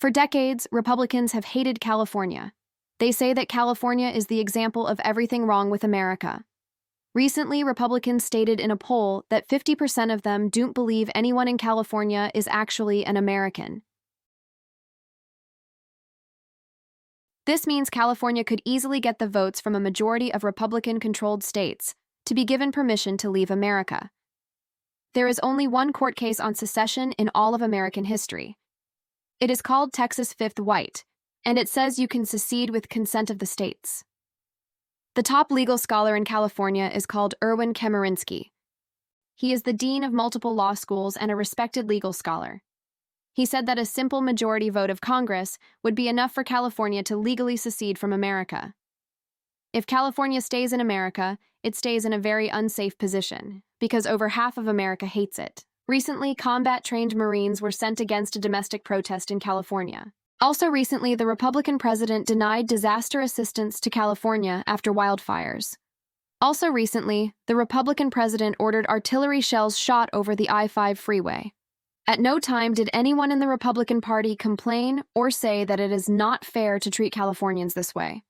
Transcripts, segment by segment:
For decades, Republicans have hated California. They say that California is the example of everything wrong with America. Recently, Republicans stated in a poll that 50% of them don't believe anyone in California is actually an American. This means California could easily get the votes from a majority of Republican-controlled states to be given permission to leave America. There is only one court case on secession in all of American history. It is called Texas Fifth White, and it says you can secede with consent of the states. The top legal scholar in California is called Erwin Chemerinsky. He is the dean of multiple law schools and a respected legal scholar. He said that a simple majority vote of Congress would be enough for California to legally secede from America. If California stays in America, it stays in a very unsafe position, because over half of America hates it. Recently, combat-trained Marines were sent against a domestic protest in California. Also recently, the Republican president denied disaster assistance to California after wildfires. Also recently, the Republican president ordered artillery shells shot over the I-5 freeway. At no time did anyone in the Republican Party complain or say that it is not fair to treat Californians this way.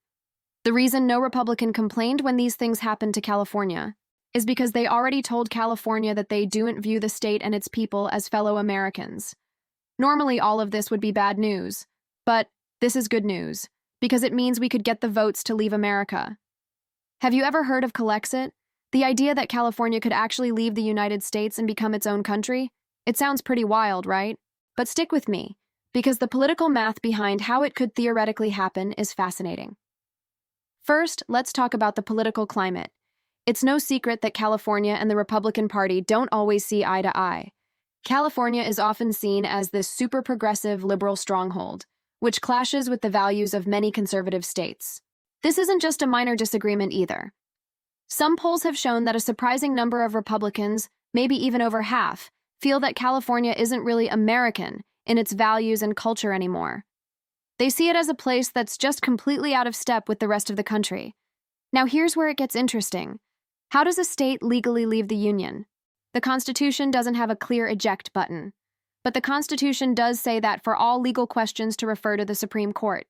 The reason no Republican complained when these things happened to California is because they already told California that they don't view the state and its people as fellow Americans. Normally, all of this would be bad news, but this is good news, because it means we could get the votes to leave America. Have you ever heard of CapCut? The idea that California could actually leave the United States and become its own country? It sounds pretty wild, right? But stick with me, because the political math behind how it could theoretically happen is fascinating. First, let's talk about the political climate. It's no secret that California and the Republican Party don't always see eye to eye. California is often seen as this super progressive liberal stronghold, which clashes with the values of many conservative states. This isn't just a minor disagreement either. Some polls have shown that a surprising number of Republicans, maybe even over half, feel that California isn't really American in its values and culture anymore. They see it as a place that's just completely out of step with the rest of the country. Now here's where it gets interesting. How does a state legally leave the Union? The Constitution doesn't have a clear eject button, but the Constitution does say that for all legal questions to refer to the Supreme Court.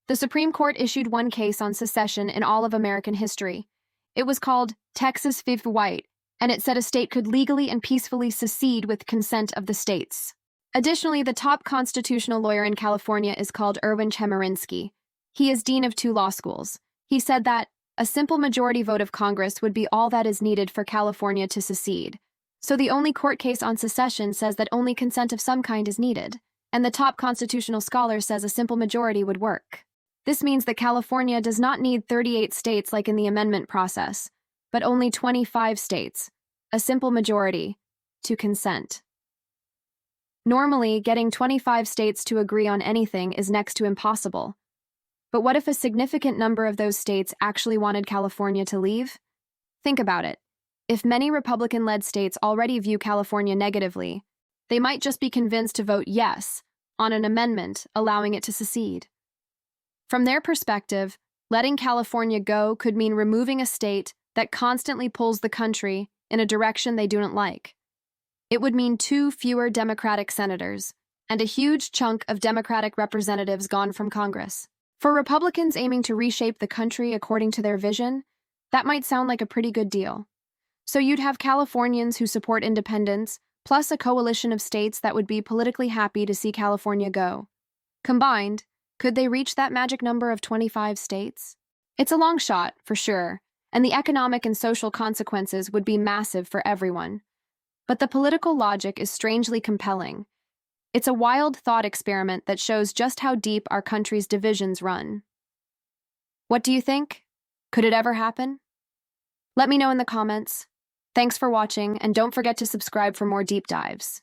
The Supreme Court issued one case on secession in all of American history. It was called Texas Fifth White, and it said a state could legally and peacefully secede with consent of the states. Additionally, the top constitutional lawyer in California is called Erwin Chemerinsky. He is dean of 2 law schools. He said that a simple majority vote of Congress would be all that is needed for California to secede. So the only court case on secession says that only consent of some kind is needed, and the top constitutional scholar says a simple majority would work. This means that California does not need 38 states like in the amendment process, but only 25 states, a simple majority, to consent. Normally, getting 25 states to agree on anything is next to impossible. But what if a significant number of those states actually wanted California to leave? Think about it. If many Republican-led states already view California negatively, they might just be convinced to vote yes on an amendment allowing it to secede. From their perspective, letting California go could mean removing a state that constantly pulls the country in a direction they don't like. It would mean 2 fewer Democratic senators and a huge chunk of Democratic representatives gone from Congress. For Republicans aiming to reshape the country according to their vision, that might sound like a pretty good deal. So you'd have Californians who support independence, plus a coalition of states that would be politically happy to see California go. Combined, could they reach that magic number of 25 states? It's a long shot, for sure, and the economic and social consequences would be massive for everyone. But the political logic is strangely compelling. It's a wild thought experiment that shows just how deep our country's divisions run. What do you think? Could it ever happen? Let me know in the comments. Thanks for watching, and don't forget to subscribe for more deep dives.